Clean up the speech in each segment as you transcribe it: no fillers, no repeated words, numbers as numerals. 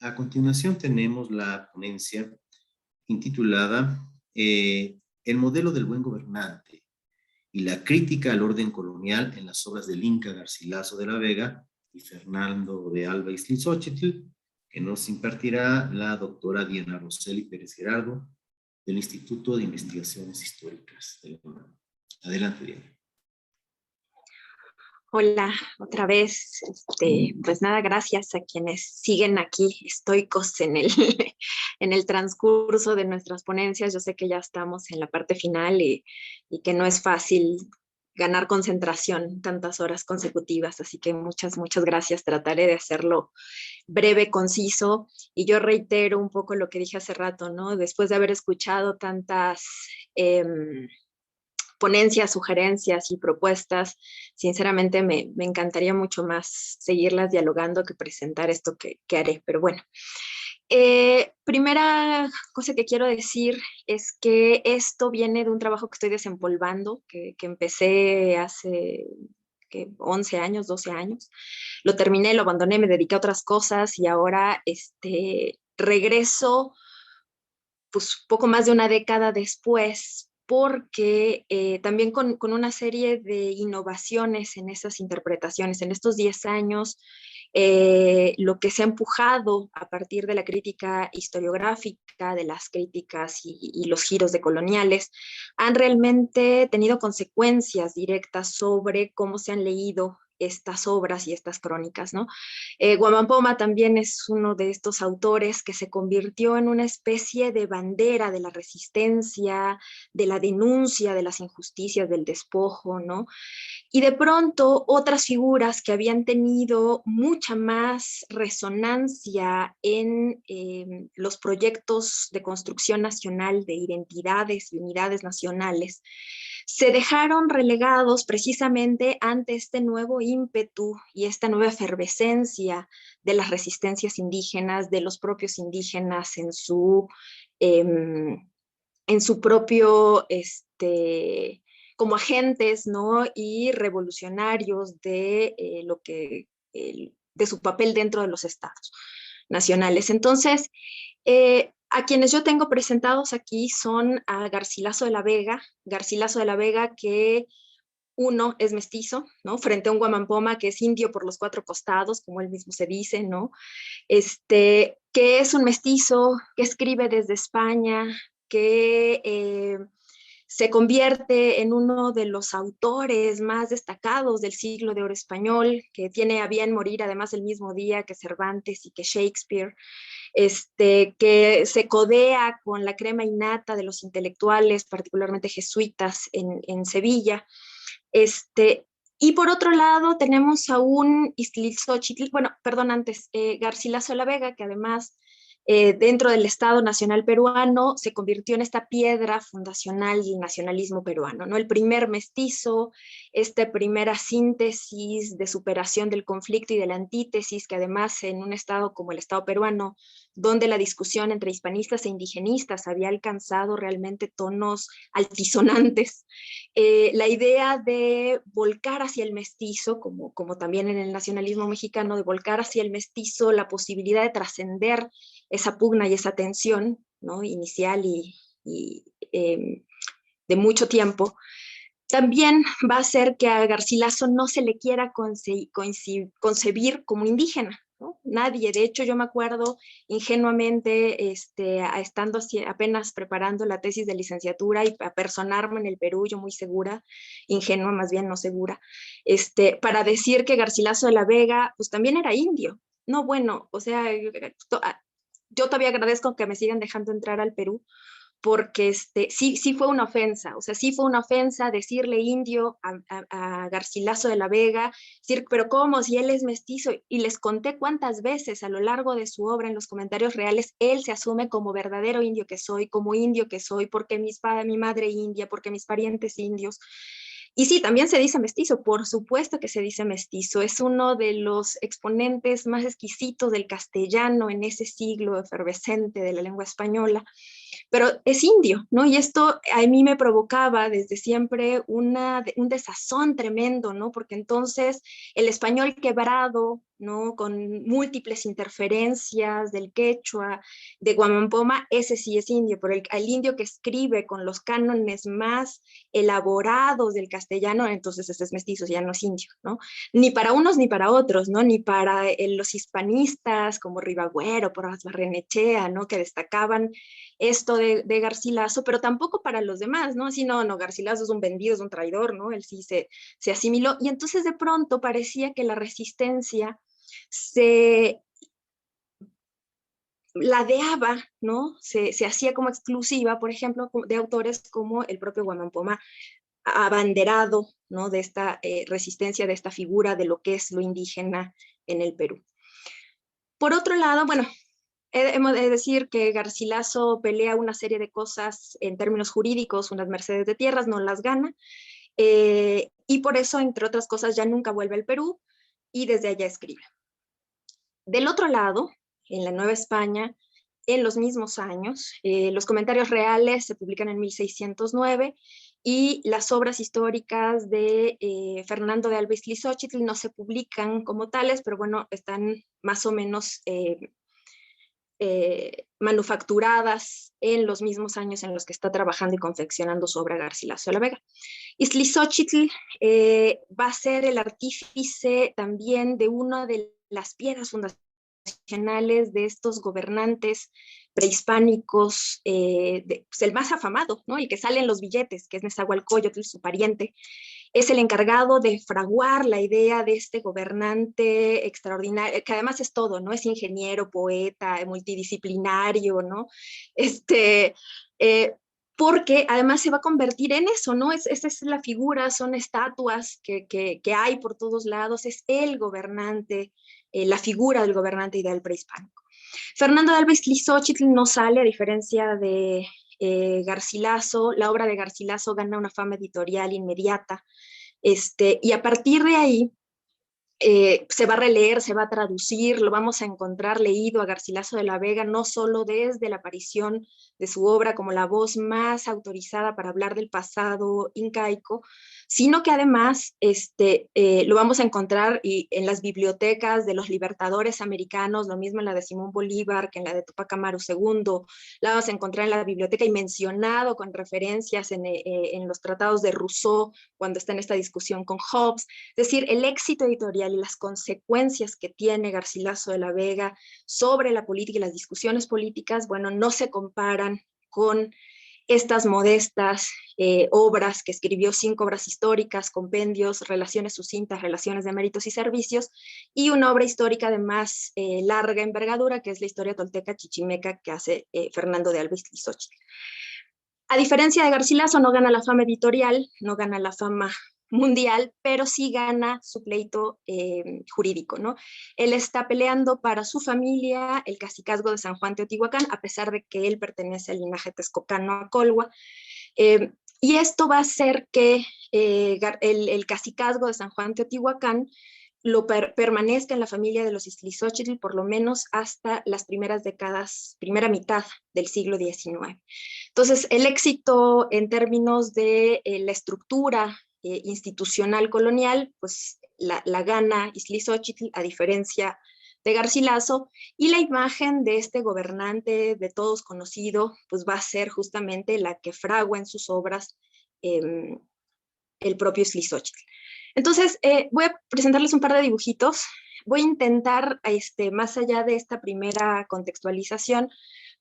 A continuación tenemos la ponencia intitulada El modelo del buen gobernante y la crítica al orden colonial en las obras del Inca Garcilaso de la Vega y Fernando de Alba Izlizóchitl, que nos impartirá la doctora Diana Roseli Pérez Gerardo del Instituto de Investigaciones Históricas de la UNAM. Adelante, Diana. Hola, otra vez. Pues nada, gracias a quienes siguen aquí estoicos en en el transcurso de nuestras ponencias. Yo sé que ya estamos en la parte final y que no es fácil ganar concentración tantas horas consecutivas, así que muchas gracias. Trataré de hacerlo breve, conciso, y yo reitero un poco lo que dije hace rato, ¿no? Después de haber escuchado tantas ponencias, sugerencias y propuestas, sinceramente me encantaría mucho más seguirlas dialogando que presentar esto que haré, pero bueno. Primera cosa que quiero decir es que esto viene de un trabajo que estoy desempolvando, que empecé hace 11 años, 12 años. Lo terminé, lo abandoné, me dediqué a otras cosas y ahora regreso pues poco más de una década después, porque también con una serie de innovaciones en esas interpretaciones. En estos 10 años, lo que se ha empujado a partir de la crítica historiográfica, de las críticas y los giros decoloniales, han realmente tenido consecuencias directas sobre cómo se han leído estas obras y estas crónicas, ¿no? Guamampoma también es uno de estos autores que se convirtió en una especie de bandera de la resistencia, de la denuncia de las injusticias, del despojo, ¿no? Y de pronto otras figuras que habían tenido mucha más resonancia en los proyectos de construcción nacional de identidades y unidades nacionales, se dejaron relegados precisamente ante este nuevo ímpetu y esta nueva efervescencia de las resistencias indígenas, de los propios indígenas en su propio, como agentes, ¿no? Y revolucionarios de de su papel dentro de los estados nacionales. Entonces, a quienes yo tengo presentados aquí son a Garcilaso de la Vega, que uno es mestizo, ¿no? Frente a un Guamampoma que es indio por los cuatro costados, como él mismo se dice, ¿no? Que es un mestizo, que escribe desde España, que se convierte en uno de los autores más destacados del siglo de oro español, que tiene a bien morir además el mismo día que Cervantes y que Shakespeare, que se codea con la crema innata de los intelectuales, particularmente jesuitas en Sevilla. Y por otro lado tenemos a un Izlizóchitl, bueno, perdón, antes, Garcilaso de la Vega, que además dentro del Estado Nacional Peruano se convirtió en esta piedra fundacional del nacionalismo peruano, ¿no? El primer mestizo, esta primera síntesis de superación del conflicto y de la antítesis, que además en un Estado como el Estado peruano, donde la discusión entre hispanistas e indigenistas había alcanzado realmente tonos altisonantes, la idea de volcar hacia el mestizo, como también en el nacionalismo mexicano, de volcar hacia el mestizo la posibilidad de trascender esa pugna y esa tensión, ¿no? Inicial y de mucho tiempo, también va a hacer que a Garcilaso no se le quiera concebir como indígena, ¿no? Nadie. De hecho, yo me acuerdo ingenuamente, estando apenas preparando la tesis de licenciatura y a personarme en el Perú, yo muy segura, ingenua más bien, no segura, para decir que Garcilaso de la Vega, pues también era indio. No, bueno, o sea, yo todavía agradezco que me sigan dejando entrar al Perú, porque sí fue una ofensa, o sea, sí fue una ofensa decirle indio a Garcilaso de la Vega, decir, pero ¿cómo? Si él es mestizo, y les conté cuántas veces a lo largo de su obra, en los comentarios reales, él se asume como verdadero indio que soy, como indio que soy, porque mi madre india, porque mis parientes indios. Y sí, también se dice mestizo, por supuesto que se dice mestizo, es uno de los exponentes más exquisitos del castellano en ese siglo efervescente de la lengua española. pero es indio, ¿no? Y esto a mí me provocaba desde siempre un desazón tremendo, ¿no? Porque entonces el español quebrado, ¿no? Con múltiples interferencias del quechua, de Guamampoma, ese sí es indio, pero el indio que escribe con los cánones más elaborados del castellano, entonces ese es mestizo, ya no es indio, ¿no? Ni para unos ni para otros, ¿no? Ni para los hispanistas como Ribagüero, Porras Barrenechea, ¿no? Que destacaban esto de Garcilaso, pero tampoco para los demás, ¿no? Así, no, Garcilaso es un vendido, es un traidor, ¿no? Él sí se asimiló, y entonces de pronto parecía que la resistencia se ladeaba, ¿no? Se hacía como exclusiva, por ejemplo, de autores como el propio Guamampoma, abanderado, ¿no? De esta resistencia, de esta figura de lo que es lo indígena en el Perú. Por otro lado, bueno, hemos de decir que Garcilaso pelea una serie de cosas en términos jurídicos, unas mercedes de tierras, no las gana, y por eso, entre otras cosas, ya nunca vuelve al Perú y desde allá escribe. Del otro lado, en la Nueva España, en los mismos años, los comentarios reales se publican en 1609 y las obras históricas de Fernando de Alba Ixtlilxóchitl no se publican como tales, pero bueno, están más o menos manufacturadas en los mismos años en los que está trabajando y confeccionando su obra Garcilaso de la Vega. Ixtlilxóchitl va a ser el artífice también de una de las piedras fundacionales de estos gobernantes prehispánicos, pues el más afamado, ¿no? El que sale en los billetes, que es Nezahualcóyotl, su pariente, es el encargado de fraguar la idea de este gobernante extraordinario, que además es todo, ¿no? Es ingeniero, poeta, multidisciplinario, ¿no? Porque además se va a convertir en eso, ¿no? Esa es la figura, son estatuas que hay por todos lados, es el gobernante, la figura del gobernante ideal prehispánico. Fernando de Alba Ixtlilxóchitl no sale, a diferencia de Garcilaso. La obra de Garcilaso gana una fama editorial inmediata, y a partir de ahí se va a releer, se va a traducir, lo vamos a encontrar leído a Garcilaso de la Vega, no solo desde la aparición de su obra como la voz más autorizada para hablar del pasado incaico, sino que además lo vamos a encontrar en las bibliotecas de los libertadores americanos, lo mismo en la de Simón Bolívar que en la de Tupac Amaru II, la vamos a encontrar en la biblioteca y mencionado con referencias en los tratados de Rousseau, cuando está en esta discusión con Hobbes. Es decir, el éxito editorial y las consecuencias que tiene Garcilaso de la Vega sobre la política y las discusiones políticas, bueno, no se comparan con estas modestas obras que escribió, 5 obras históricas, compendios, relaciones sucintas, relaciones de méritos y servicios, y una obra histórica de más larga envergadura, que es la historia tolteca chichimeca que hace Fernando de Alba Ixtlilxóchitl. A diferencia de Garcilaso, no gana la fama editorial, no gana la fama mundial, pero sí gana su pleito jurídico, ¿no? Él está peleando para su familia el cacicazgo de San Juan Teotihuacán, a pesar de que él pertenece al linaje texcocano Acolhua, y esto va a hacer que el cacicazgo de San Juan Teotihuacán permanezca en la familia de los Ixtlilxóchitl por lo menos hasta las primeras décadas, primera mitad del siglo XIX. Entonces, el éxito en términos de la estructura institucional colonial, pues la gana Ixtlilxóchitl, a diferencia de Garcilaso, y la imagen de este gobernante de todos conocido, pues va a ser justamente la que fragua en sus obras el propio Ixtlilxóchitl. Entonces, voy a presentarles un par de dibujitos. Voy a intentar, más allá de esta primera contextualización,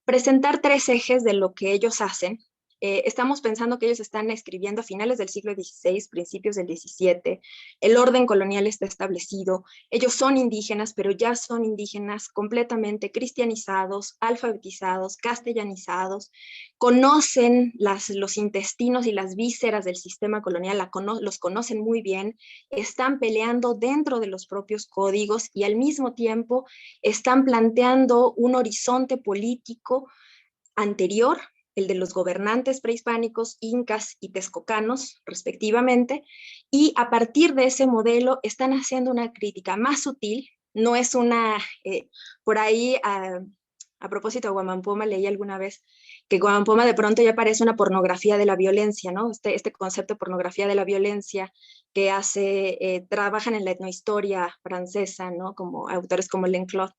presentar 3 ejes de lo que ellos hacen. Estamos pensando que ellos están escribiendo a finales del siglo XVI, principios del XVII, el orden colonial está establecido, ellos son indígenas, pero ya son indígenas completamente cristianizados, alfabetizados, castellanizados, conocen los intestinos y las vísceras del sistema colonial, los conocen muy bien, están peleando dentro de los propios códigos y al mismo tiempo están planteando un horizonte político anterior, el de los gobernantes prehispánicos, incas y texcocanos, respectivamente, y a partir de ese modelo están haciendo una crítica más sutil, no es una, por ahí A propósito de Guamampoma, leí alguna vez que Guamampoma de pronto ya parece una pornografía de la violencia, ¿no? Este concepto de pornografía de la violencia que trabajan en la etnohistoria francesa, ¿no? Como autores como Lenclos.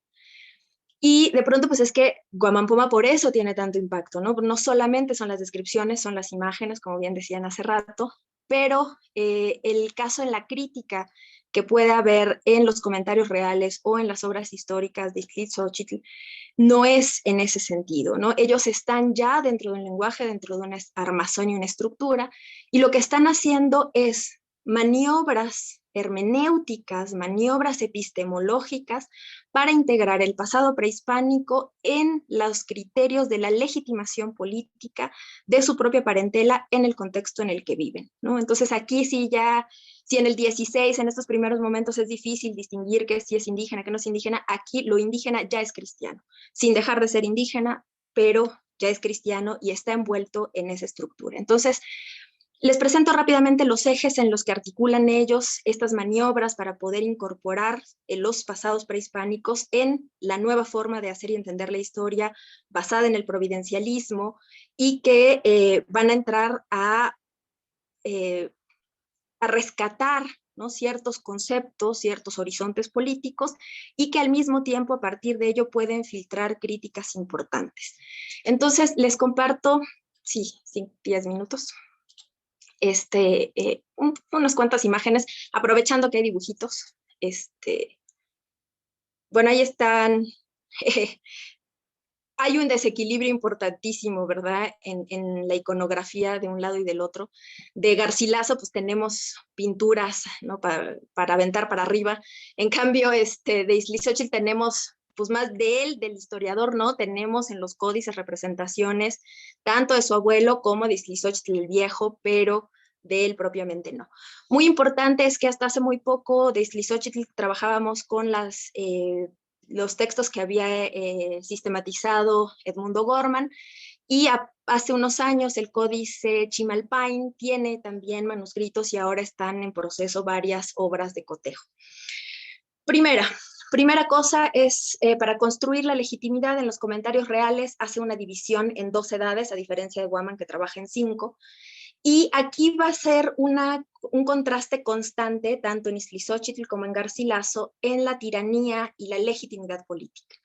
Y de pronto, pues es que Guamampoma por eso tiene tanto impacto, ¿no? No solamente son las descripciones, son las imágenes, como bien decían hace rato, pero el caso en la crítica que puede haber en los comentarios reales o en las obras históricas de Ixtlilxóchitl no es en ese sentido, ¿no? Ellos están ya dentro de un lenguaje, dentro de una armazón y una estructura, y lo que están haciendo es maniobras hermenéuticas, maniobras epistemológicas para integrar el pasado prehispánico en los criterios de la legitimación política de su propia parentela en el contexto en el que viven, ¿no? Entonces aquí sí ya, si en el 16, en estos primeros momentos es difícil distinguir que si es indígena, que no es indígena, aquí lo indígena ya es cristiano, sin dejar de ser indígena, pero ya es cristiano y está envuelto en esa estructura. Entonces, les presento rápidamente los ejes en los que articulan ellos estas maniobras para poder incorporar los pasados prehispánicos en la nueva forma de hacer y entender la historia basada en el providencialismo y que van a entrar a rescatar, ¿no?, ciertos conceptos, ciertos horizontes políticos y que al mismo tiempo a partir de ello pueden filtrar críticas importantes. Entonces les comparto, sí, 10 minutos. Unas cuantas imágenes, aprovechando que hay dibujitos. Bueno, ahí están. Hay un desequilibrio importantísimo, ¿verdad?, en la iconografía de un lado y del otro. De Garcilaso, pues tenemos pinturas, ¿no?, para aventar para arriba. En cambio, de Ixtlilxóchitl tenemos pues más de él, del historiador, ¿no? Tenemos en los códices representaciones tanto de su abuelo como de Ixtlilxóchitl el Viejo, pero de él propiamente no. Muy importante es que hasta hace muy poco de Ixtlilxóchitl trabajábamos con los textos que había sistematizado Edmundo Gorman, y hace unos años el Códice Chimalpain tiene también manuscritos y ahora están en proceso varias obras de cotejo. Primera cosa es, para construir la legitimidad en los comentarios reales, hace una división en 2 edades, a diferencia de Guaman, que trabaja en 5. Y aquí va a ser un contraste constante, tanto en Ixtlilxóchitl como en Garcilaso, en la tiranía y la legitimidad política.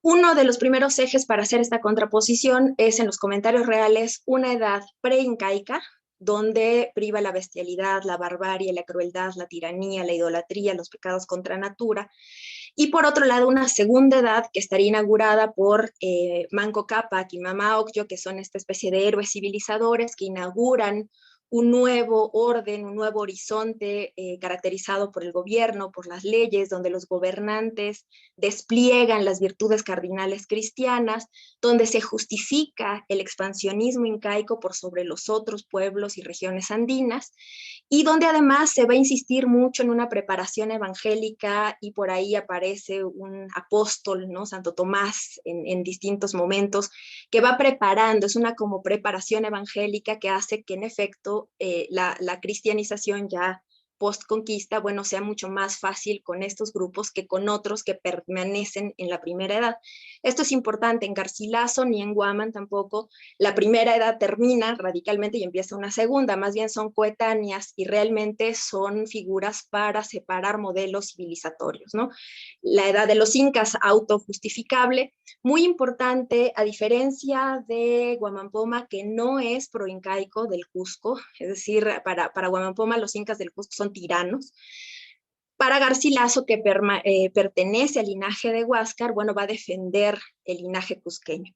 Uno de los primeros ejes para hacer esta contraposición es en los comentarios reales una edad preincaica, donde priva la bestialidad, la barbarie, la crueldad, la tiranía, la idolatría, los pecados contra natura. Y por otro lado, una segunda edad que estaría inaugurada por Manco Cápac y Mama Ocllo, que son esta especie de héroes civilizadores que inauguran un nuevo orden, un nuevo horizonte caracterizado por el gobierno, por las leyes, donde los gobernantes despliegan las virtudes cardinales cristianas, donde se justifica el expansionismo incaico por sobre los otros pueblos y regiones andinas, y donde además se va a insistir mucho en una preparación evangélica, y por ahí aparece un apóstol, ¿no?, Santo Tomás, en distintos momentos, que va preparando, es una como preparación evangélica que hace que en efecto la cristianización ya post-conquista, bueno, sea mucho más fácil con estos grupos que con otros que permanecen en la primera edad. Esto es importante, en Garcilaso ni en Guaman tampoco la primera edad termina radicalmente y empieza una segunda, más bien son coetáneas y realmente son figuras para separar modelos civilizatorios, ¿no? La edad de los incas, autojustificable, muy importante, a diferencia de Guamampoma, que no es proincaico del Cusco, es decir, para Guamampoma los incas del Cusco son tiranos. Para Garcilaso, que pertenece al linaje de Huáscar, bueno, va a defender el linaje cusqueño.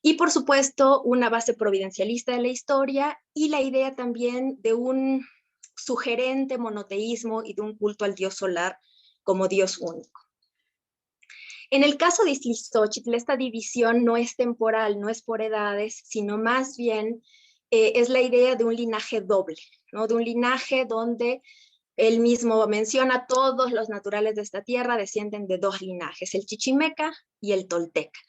Y por supuesto, una base providencialista de la historia y la idea también de un sugerente monoteísmo y de un culto al dios solar como dios único. En el caso de Ixtlilxóchitl, esta división no es temporal, no es por edades, sino más bien es la idea de un linaje doble, ¿no? De un linaje donde él mismo menciona todos los naturales de esta tierra descienden de 2 linajes, el chichimeca y el tolteca.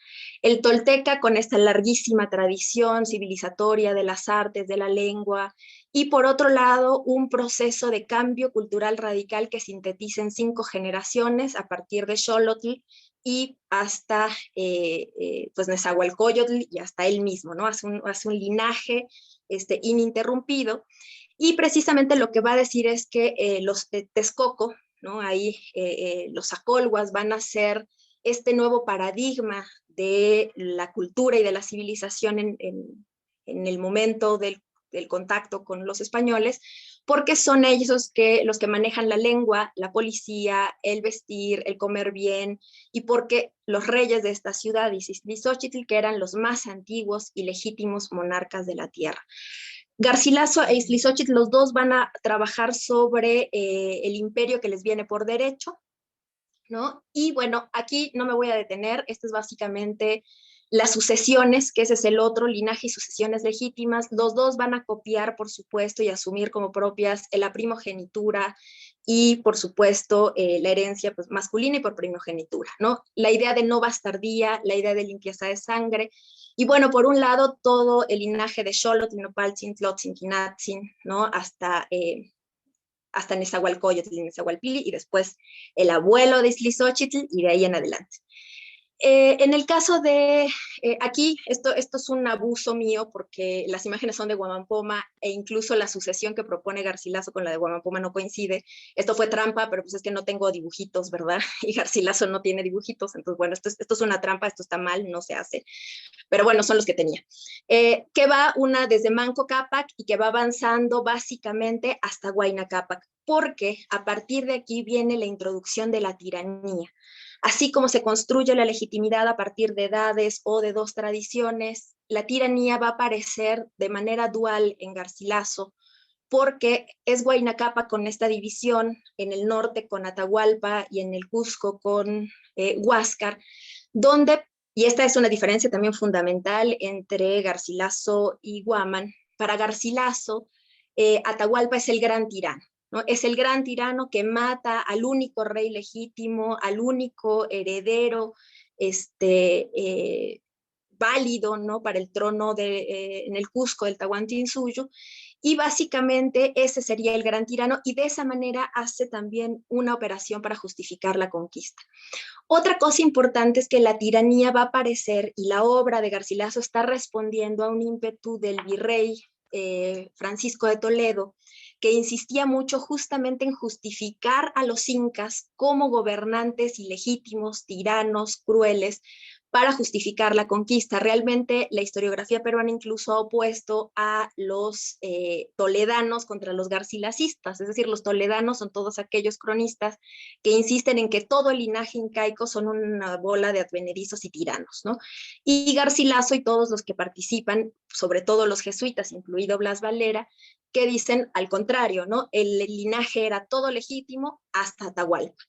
El tolteca con esta larguísima tradición civilizatoria de las artes, de la lengua, y por otro lado un proceso de cambio cultural radical que sintetiza en 5 generaciones a partir de Xolotl, y hasta pues Nezahualcóyotl y hasta él mismo, ¿no? Hace un linaje ininterrumpido. Y precisamente lo que va a decir es que los Texcoco, ¿no? Ahí los Acolhuas van a ser este nuevo paradigma de la cultura y de la civilización en el momento del contacto con los españoles, porque son ellos los que manejan la lengua, la policía, el vestir, el comer bien, y porque los reyes de esta ciudad, Ixtlilxóchitl, que eran los más antiguos y legítimos monarcas de la tierra. Garcilaso e Ixtlilxóchitl, los dos van a trabajar sobre el imperio que les viene por derecho, ¿no? Y bueno, aquí no me voy a detener, esto es básicamente las sucesiones, que ese es el otro, linaje y sucesiones legítimas. Los dos van a copiar, por supuesto, y asumir como propias la primogenitura y, por supuesto, la herencia pues, masculina y por primogenitura, ¿no? La idea de no bastardía, la idea de limpieza de sangre. Y bueno, por un lado, todo el linaje de Xolotl, Nopaltzin, Tlotzin, Quinatzin, ¿no? Hasta Nezahualcóyotl y Nezahualpili, y después el abuelo de Ixtlilxóchitl, y de ahí en adelante. En el caso de, aquí, esto es un abuso mío porque las imágenes son de Huamampoma e incluso la sucesión que propone Garcilaso con la de Huamampoma no coincide. Esto fue trampa, pero pues es que no tengo dibujitos, ¿verdad? Y Garcilaso no tiene dibujitos, entonces bueno, esto es una trampa, esto está mal, no se hace. Pero bueno, son los que tenía. Que va una desde Manco Cápac y que va avanzando básicamente hasta Huayna Cápac, porque a partir de aquí viene la introducción de la tiranía. Así como se construye la legitimidad a partir de edades o de dos tradiciones, la tiranía va a aparecer de manera dual en Garcilaso, porque es Huayna Cápac con esta división, en el norte con Atahualpa y en el Cusco con Huáscar, donde, y esta es una diferencia también fundamental entre Garcilaso y Guamán, para Garcilaso, Atahualpa es el gran tirano, ¿no? Es el gran tirano que mata al único rey legítimo, al único heredero válido, ¿no? Para el trono en el Cusco del Tahuantinsuyo, y básicamente ese sería el gran tirano, y de esa manera hace también una operación para justificar la conquista. Otra cosa importante es que la tiranía va a aparecer y la obra de Garcilaso está respondiendo a un ímpetu del virrey Francisco de Toledo, que insistía mucho justamente en justificar a los incas como gobernantes ilegítimos, tiranos, crueles, para justificar la conquista. Realmente la historiografía peruana incluso ha opuesto a los toledanos contra los garcilacistas, es decir, los toledanos son todos aquellos cronistas que insisten en que todo el linaje incaico son una bola de advenerizos y tiranos, ¿no? Y Garcilaso y todos los que participan, sobre todo los jesuitas, incluido Blas Valera, que dicen al contrario, ¿no? El linaje era todo legítimo hasta Atahualpa.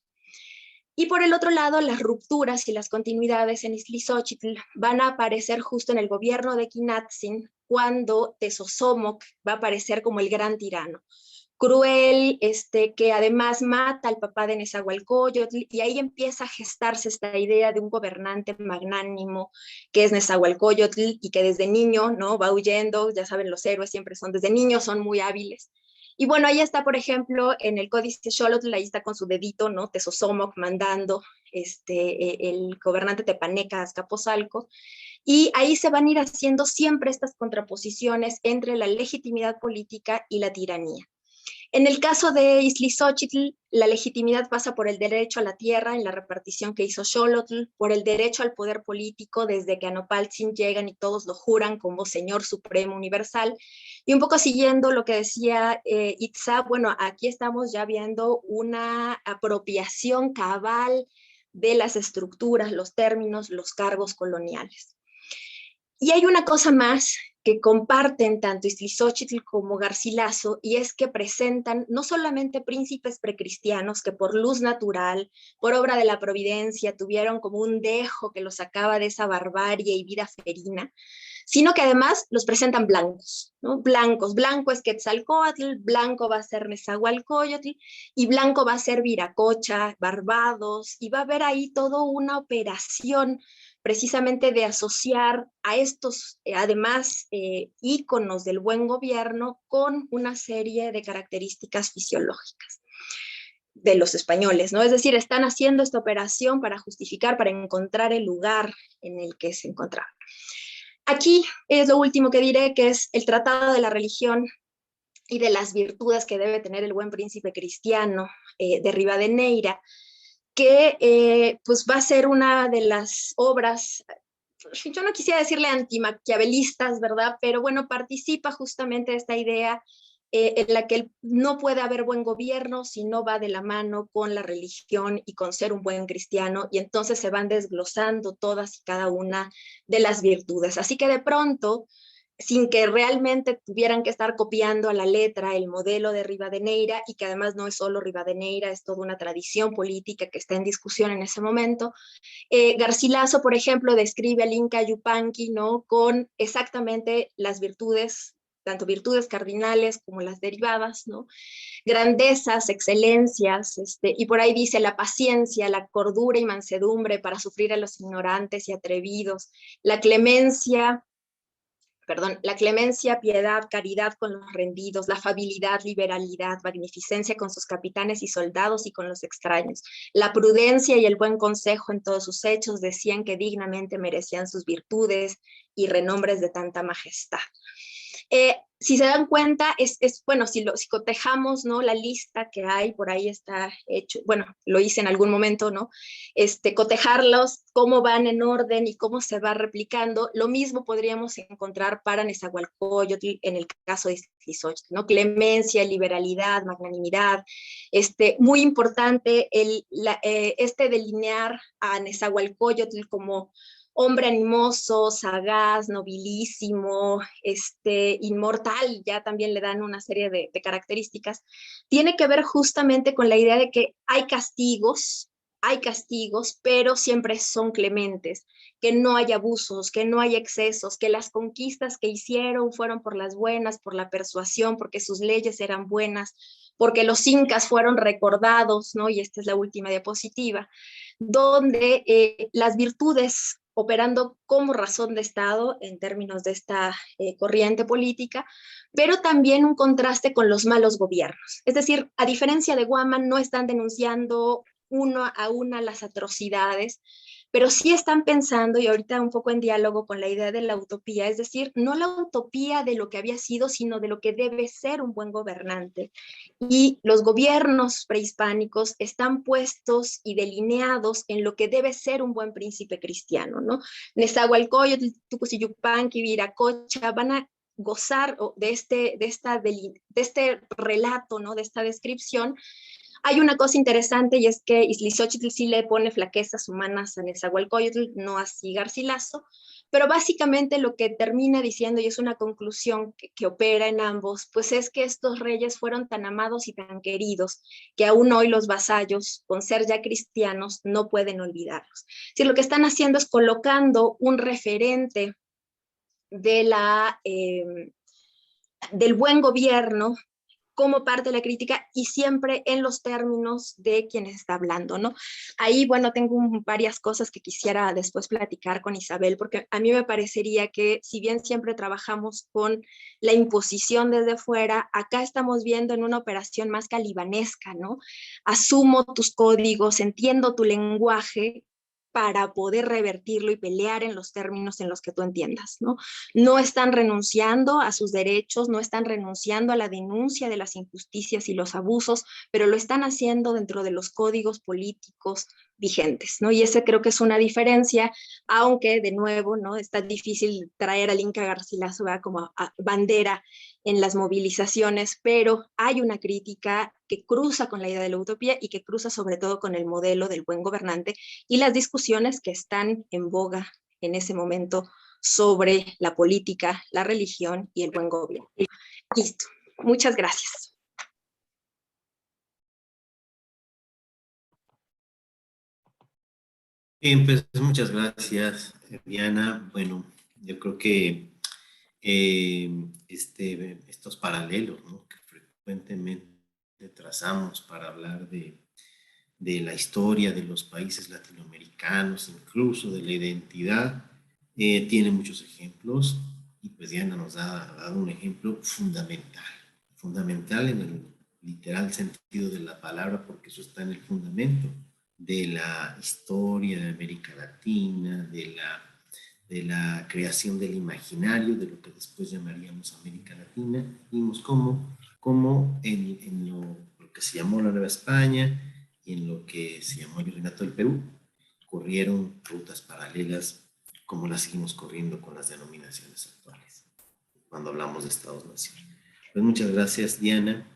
Y por el otro lado, las rupturas y las continuidades en Ixtlilxóchitl van a aparecer justo en el gobierno de Quinatzin, cuando Tezosomoc va a aparecer como el gran tirano. Cruel, que además mata al papá de Nezahualcóyotl, y ahí empieza a gestarse esta idea de un gobernante magnánimo que es Nezahualcóyotl y que desde niño, ¿no? Va huyendo, ya saben, los héroes siempre son desde niños, son muy hábiles. Y bueno, ahí está, por ejemplo, en el Códice Xolotl, ahí está con su dedito, ¿no? Tezosomoc mandando el gobernante tepaneca Azcapotzalco, y ahí se van a ir haciendo siempre estas contraposiciones entre la legitimidad política y la tiranía. En el caso de Ixtlilxóchitl, la legitimidad pasa por el derecho a la tierra en la repartición que hizo Xolotl, por el derecho al poder político desde que a Nopaltzin llegan y todos lo juran como Señor Supremo Universal. Y un poco siguiendo lo que decía Itza, bueno, aquí estamos ya viendo una apropiación cabal de las estructuras, los términos, los cargos coloniales. Y hay una cosa más que comparten tanto Ixtlilxóchitl como Garcilaso, y es que presentan no solamente príncipes precristianos que por luz natural, por obra de la providencia, tuvieron como un dejo que los sacaba de esa barbarie y vida ferina, sino que además los presentan blancos, ¿no? Blancos, blanco es Quetzalcóatl, blanco va a ser Nezahualcóyotl, y blanco va a ser Viracocha, Barbados, y va a haber ahí toda una operación precisamente de asociar a estos, además, íconos del buen gobierno con una serie de características fisiológicas. de los españoles, ¿no? Es decir, están haciendo esta operación para justificar, para encontrar el lugar en el que se encontraba. Aquí es lo último que diré, que es el Tratado de la Religión y de las virtudes que debe tener el buen príncipe cristiano de Rivadeneira, que pues va a ser una de las obras, yo no quisiera decirle antimaquiavelistas, ¿verdad? Pero bueno, participa justamente de esta idea en la que no puede haber buen gobierno si no va de la mano con la religión y con ser un buen cristiano, y entonces se van desglosando todas y cada una de las virtudes. Así que de pronto, sin que realmente tuvieran que estar copiando a la letra el modelo de Rivadeneira, y que además no es solo Rivadeneira, es toda una tradición política que está en discusión en ese momento. Garcilaso, por ejemplo, describe al Inca Yupanqui, ¿no? Con exactamente las virtudes, tanto virtudes cardinales como las derivadas, ¿no? Grandezas, excelencias, y por ahí dice la paciencia, la cordura y mansedumbre para sufrir a los ignorantes y atrevidos, la clemencia, la clemencia, piedad, caridad con los rendidos, la afabilidad, liberalidad, magnificencia con sus capitanes y soldados y con los extraños, la prudencia y el buen consejo en todos sus hechos, decían que dignamente merecían sus virtudes y renombres de tanta majestad. Si se dan cuenta, bueno, si cotejamos, ¿no? La lista que hay, por ahí está hecho, bueno, lo hice en algún momento, ¿no? Cotejarlos, cómo van en orden y cómo se va replicando. Lo mismo podríamos encontrar para Nezahualcóyotl en el caso de Iztlizochtli, ¿no? Clemencia, liberalidad, magnanimidad. Muy importante delinear a Nezahualcóyotl como hombre animoso, sagaz, nobilísimo, inmortal, ya también le dan una serie de características, tiene que ver justamente con la idea de que hay castigos, pero siempre son clementes, que no hay abusos, que no hay excesos, que las conquistas que hicieron fueron por las buenas, por la persuasión, porque sus leyes eran buenas, porque los incas fueron recordados, ¿no? Y esta es la última diapositiva, donde las virtudes operando como razón de Estado en términos de esta corriente política, pero también un contraste con los malos gobiernos. Es decir, a diferencia de Guaman, no están denunciando uno a una las atrocidades, pero sí están pensando, y ahorita un poco en diálogo con la idea de la utopía, es decir, no la utopía de lo que había sido, sino de lo que debe ser un buen gobernante. Y los gobiernos prehispánicos están puestos y delineados en lo que debe ser un buen príncipe cristiano, ¿no? Nezahualcóyotl, Tucusiyupanqui, Viracocha van a gozar de este relato, ¿no? De esta descripción. Hay una cosa interesante, y es que Iztlizochtli sí le pone flaquezas humanas a Nezahualcóyotl, no así Garcilaso, pero básicamente lo que termina diciendo, y es una conclusión que opera en ambos, pues es que estos reyes fueron tan amados y tan queridos que aún hoy los vasallos, con ser ya cristianos, no pueden olvidarlos. Es decir, lo que están haciendo es colocando un referente de del buen gobierno como parte de la crítica y siempre en los términos de quien está hablando, ¿no? Ahí, bueno, tengo varias cosas que quisiera después platicar con Isabel, porque a mí me parecería que si bien siempre trabajamos con la imposición desde fuera, acá estamos viendo en una operación más calibanesca, ¿no? Asumo tus códigos, entiendo tu lenguaje para poder revertirlo y pelear en los términos en los que tú entiendas, ¿no? No están renunciando a sus derechos, no están renunciando a la denuncia de las injusticias y los abusos, pero lo están haciendo dentro de los códigos políticos vigentes, ¿no? Y ese creo que es una diferencia, aunque de nuevo, ¿no? Está difícil traer al Inca Garcilaso como a bandera en las movilizaciones, pero hay una crítica que cruza con la idea de la utopía y que cruza sobre todo con el modelo del buen gobernante y las discusiones que están en boga en ese momento sobre la política, la religión y el buen gobierno. Listo. Muchas gracias. Bien, pues muchas gracias, Diana. Bueno, yo creo que estos paralelos, ¿no? Que frecuentemente trazamos para hablar de la historia de los países latinoamericanos, incluso de la identidad, tiene muchos ejemplos y pues Diana nos ha dado un ejemplo fundamental, fundamental literal sentido de la palabra, porque eso está en el fundamento de la historia de América Latina, de la creación del imaginario, de lo que después llamaríamos América Latina. Vimos cómo en lo que se llamó la Nueva España y en lo que se llamó el Virreinato del Perú, corrieron rutas paralelas como las seguimos corriendo con las denominaciones actuales, cuando hablamos de Estados-Nación. Pues muchas gracias, Diana.